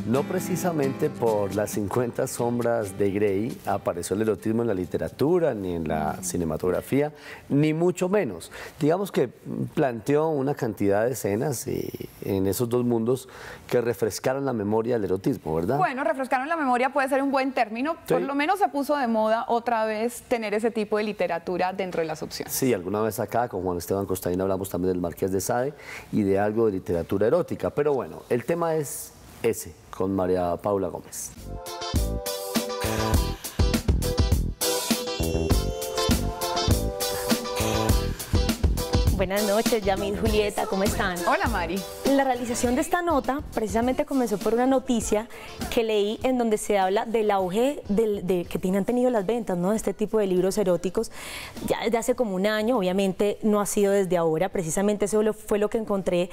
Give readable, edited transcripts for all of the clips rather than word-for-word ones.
No precisamente por las 50 sombras de Grey apareció el erotismo en la literatura, ni en la cinematografía, ni mucho menos. Digamos que planteó una cantidad de escenas en esos dos mundos que refrescaron la memoria del erotismo, ¿verdad? Bueno, refrescaron la memoria puede ser un buen término. Sí. Por lo menos se puso de moda otra vez tener ese tipo de literatura dentro de las opciones. Sí, alguna vez acá con Juan Esteban Costaín hablamos también del Marqués de Sade y de algo de literatura erótica. Pero bueno, el tema es ese, con María Paula Gómez. Buenas noches, Yamil, Julieta, ¿cómo están? Hola, Mari. La realización de esta nota precisamente comenzó por una noticia que leí en donde se habla del auge que han tenido las ventas, ¿no?, de este tipo de libros eróticos ya desde hace como un año. Obviamente no ha sido desde ahora, precisamente eso fue lo que encontré.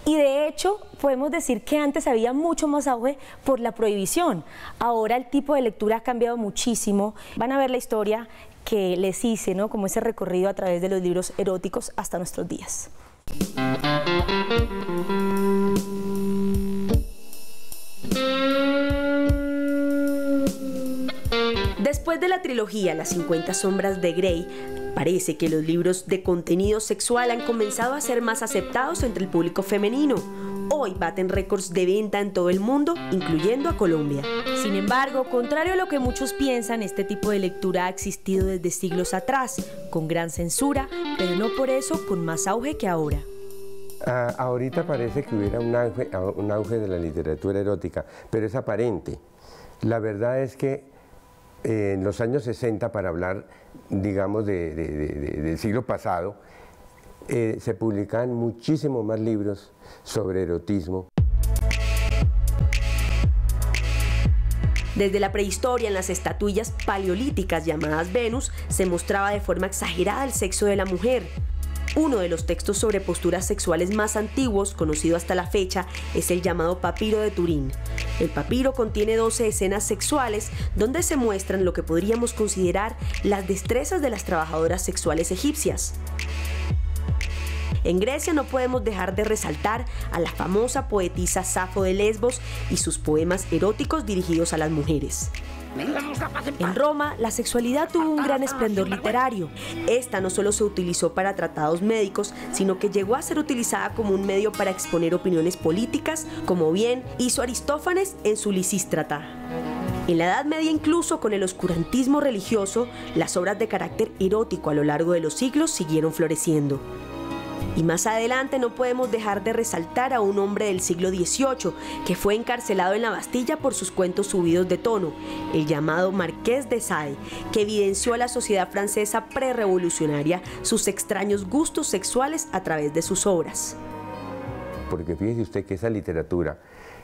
Y de hecho podemos decir que antes había mucho más auge por la prohibición. Ahora el tipo de lectura ha cambiado muchísimo. Van a ver la historia que les hice, ¿no?, como ese recorrido a través de los libros eróticos hasta nuestros días. Después de la trilogía Las 50 sombras de Grey, parece que los libros de contenido sexual han comenzado a ser más aceptados entre el público femenino. Hoy baten récords de venta en todo el mundo, incluyendo a Colombia. Sin embargo, contrario a lo que muchos piensan, este tipo de lectura ha existido desde siglos atrás, con gran censura, pero no por eso con más auge que ahora. Ahorita parece que hubiera un auge de la literatura erótica, pero es aparente. La verdad es que en los años 60, para hablar, digamos, del siglo pasado, se publicaban muchísimo más libros sobre erotismo. Desde la prehistoria, en las estatuillas paleolíticas llamadas Venus, se mostraba de forma exagerada el sexo de la mujer. Uno de los textos sobre posturas sexuales más antiguos, conocido hasta la fecha, es el llamado Papiro de Turín. El papiro contiene 12 escenas sexuales donde se muestran lo que podríamos considerar las destrezas de las trabajadoras sexuales egipcias. En Grecia no podemos dejar de resaltar a la famosa poetisa Safo de Lesbos y sus poemas eróticos dirigidos a las mujeres. En Roma, la sexualidad tuvo un gran esplendor literario. Esta no solo se utilizó para tratados médicos, sino que llegó a ser utilizada como un medio para exponer opiniones políticas, como bien hizo Aristófanes en su Lisístrata. En la Edad Media, incluso con el oscurantismo religioso, las obras de carácter erótico a lo largo de los siglos siguieron floreciendo. Y más adelante no podemos dejar de resaltar a un hombre del siglo XVIII que fue encarcelado en la Bastilla por sus cuentos subidos de tono, el llamado Marqués de Sade, que evidenció a la sociedad francesa prerrevolucionaria sus extraños gustos sexuales a través de sus obras. Porque fíjese usted que esa literatura,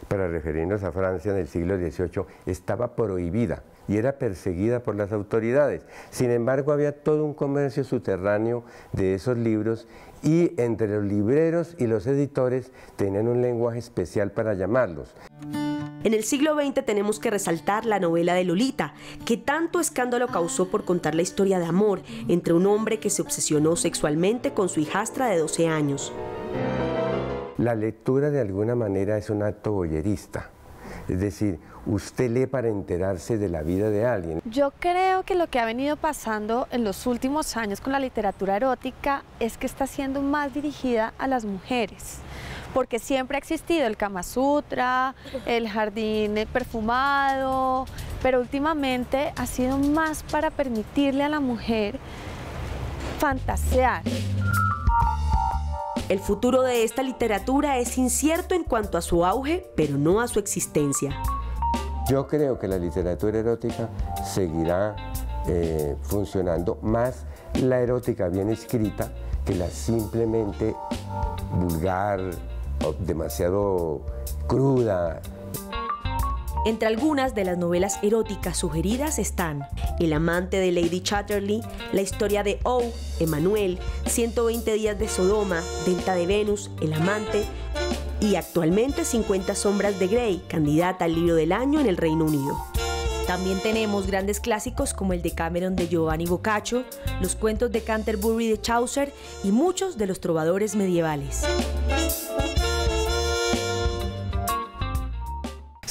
para referirnos a Francia en el siglo XVIII, estaba prohibida y era perseguida por las autoridades. Sin embargo, había todo un comercio subterráneo de esos libros y entre los libreros y los editores tenían un lenguaje especial para llamarlos. En el siglo XX tenemos que resaltar la novela de Lolita, que tanto escándalo causó por contar la historia de amor entre un hombre que se obsesionó sexualmente con su hijastra de 12 años. La lectura de alguna manera es un acto voyerista, es decir, usted lee para enterarse de la vida de alguien. Yo creo que lo que ha venido pasando en los últimos años con la literatura erótica es que está siendo más dirigida a las mujeres, porque siempre ha existido el Kama Sutra, el jardín perfumado, pero últimamente ha sido más para permitirle a la mujer fantasear. El futuro de esta literatura es incierto en cuanto a su auge, pero no a su existencia. Yo creo que la literatura erótica seguirá funcionando más la erótica bien escrita que la simplemente vulgar o demasiado cruda. Entre algunas de las novelas eróticas sugeridas están El amante de Lady Chatterley, La historia de O, Emanuel, 120 días de Sodoma, Delta de Venus, El amante y actualmente 50 sombras de Grey, candidata al libro del año en el Reino Unido. También tenemos grandes clásicos como el Decameron de Giovanni Boccaccio, los cuentos de Canterbury de Chaucer y muchos de los trovadores medievales.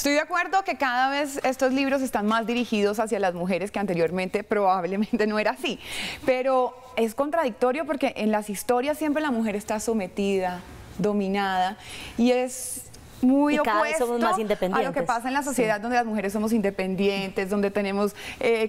Estoy de acuerdo que cada vez estos libros están más dirigidos hacia las mujeres, que anteriormente probablemente no era así, pero es contradictorio porque en las historias siempre la mujer está sometida, dominada, y es muy opuesto a lo que pasa en la sociedad, donde las mujeres somos independientes, donde tenemos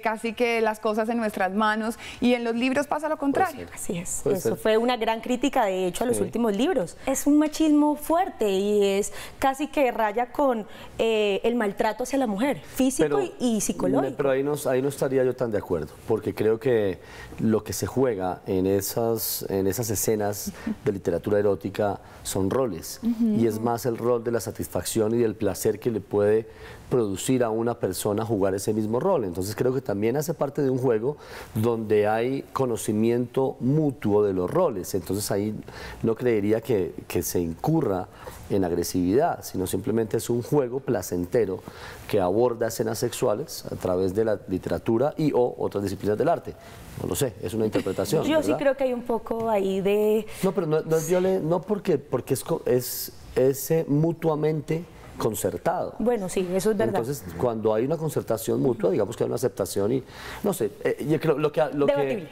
casi que las cosas en nuestras manos, y en los libros pasa lo contrario. Así es, eso fue una gran crítica de hecho a los últimos libros. Es un machismo fuerte y es casi que raya con el maltrato hacia la mujer, físico y psicológico. Pero ahí no estaría yo tan de acuerdo, porque creo que lo que se juega en esas escenas de literatura erótica son roles, y es más el rol de la satisfacción y del placer que le puede producir a una persona jugar ese mismo rol. Entonces creo que también hace parte de un juego donde hay conocimiento mutuo de los roles. Entonces ahí no creería que se incurra en agresividad, sino simplemente es un juego placentero que aborda escenas sexuales a través de la literatura y o otras disciplinas del arte. No lo sé, es una interpretación. Yo sí creo que hay un poco ahí de... No, pero no es violento, no porque es mutuamente concertado. Bueno, sí, eso es verdad. Entonces, cuando hay una concertación mutua, digamos que hay una aceptación y, no sé, yo creo lo que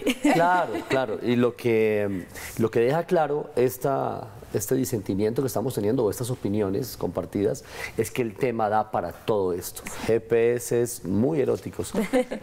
claro, y lo que deja claro este disentimiento que estamos teniendo, o estas opiniones compartidas, es que el tema da para todo esto. GPS muy eróticos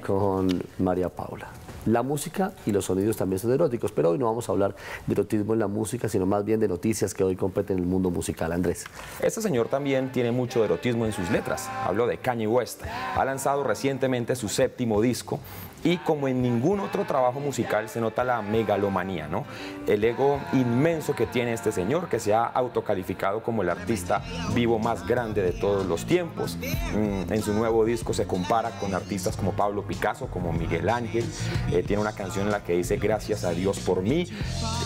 con María Paula. La música y los sonidos también son eróticos, pero hoy no vamos a hablar de erotismo en la música, sino más bien de noticias que hoy competen en el mundo musical. Andrés. Este señor también tiene mucho erotismo en sus letras. Hablo de Kanye West. Ha lanzado recientemente su 7º disco y como en ningún otro trabajo musical se nota la megalomanía, ¿no? El ego inmenso que tiene este señor, que se ha autocalificado como el artista vivo más grande de todos los tiempos. En su nuevo disco se compara con artistas como Pablo Picasso, como Miguel Ángel. Tiene una canción en la que dice gracias a Dios por mí.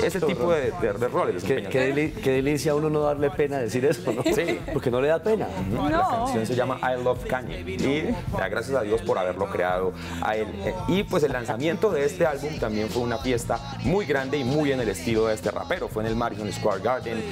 Ese tipo de roles. Qué delicia uno no darle pena decir eso, ¿no? Sí. Porque no le da pena. La canción se llama I Love Kanye y da gracias a Dios por haberlo creado a él. Y pues el lanzamiento de este álbum también fue una fiesta muy grande y muy en el estilo de este rapero. Fue en el Madison Square Garden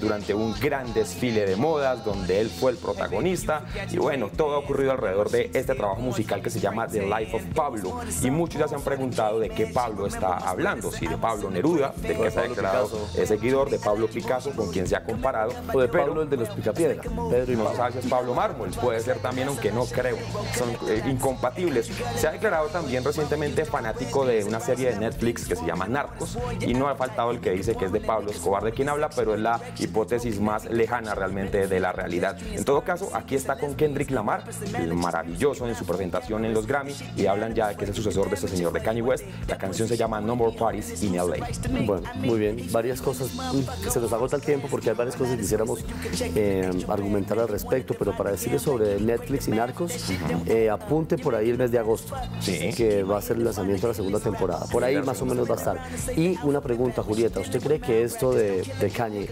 durante un gran desfile de modas donde él fue el protagonista. Y bueno, todo ha ocurrido alrededor de este trabajo musical que se llama The Life of Pablo. Y muchos ya se han preguntado de qué Pablo está hablando. Si de Pablo Neruda, del que se ha declarado seguidor, de Pablo Picasso, con quien se ha comparado. O de Pablo, el de los Picapiedra. Pedro y no sabes si es Pablo Mármol. Puede ser también, aunque no creo. Son incompatibles. Se ha declarado también recientemente fanático de una serie de Netflix que se llama Narcos, y no ha faltado el que dice que es de Pablo Escobar de quien habla, pero es la hipótesis más lejana realmente de la realidad. En todo caso, aquí está con Kendrick Lamar, el maravilloso en su presentación en los Grammy, y hablan ya de que es el sucesor de este señor de Kanye West. La canción se llama No More Parties in LA. Bueno, muy bien, varias cosas, se nos agota el tiempo porque hay varias cosas que quisiéramos argumentar al respecto, pero para decirles sobre Netflix y Narcos, apunte por ahí el mes de agosto, que va a ser el lanzamiento de la segunda temporada. Por ahí más o menos va a estar. Y una pregunta, Julieta, ¿usted cree que esto de Kanye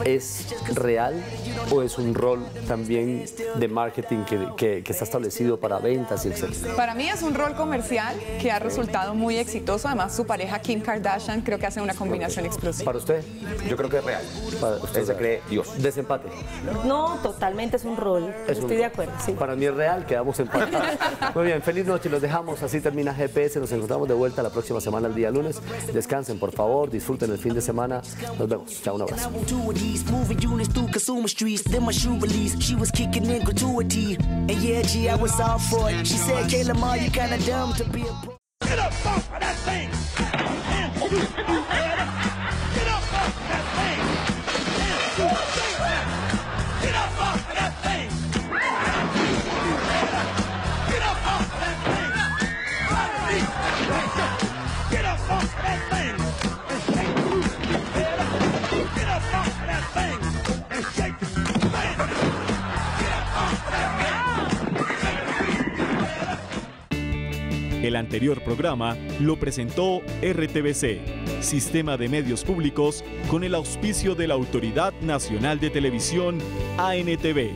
es real o es un rol también de marketing que está establecido para ventas y etcétera? Para mí es un rol comercial que ha resultado muy exitoso. Además, su pareja Kim Kardashian creo que hace una combinación explosiva. ¿Para usted? Yo creo que es real. Usted se cree Dios. Desempate. No, totalmente es un rol. Estoy de acuerdo, sí. Para mí es real, quedamos empatados. Muy bien, feliz noche, los dejamos. Así termina GPS. Nos encontramos de vuelta la próxima semana, el día lunes. Descansen, por favor, disfruten el fin de semana. Nos vemos. Chao, un abrazo. Get up off of that thing! Get up off of that thing! Get up off of that thing! Get up off of that thing! Get up off of that thing! Get up off of that thing! And shake it! Get up off of that thing! El anterior programa lo presentó RTVC, Sistema de Medios Públicos, con el auspicio de la Autoridad Nacional de Televisión, ANTV.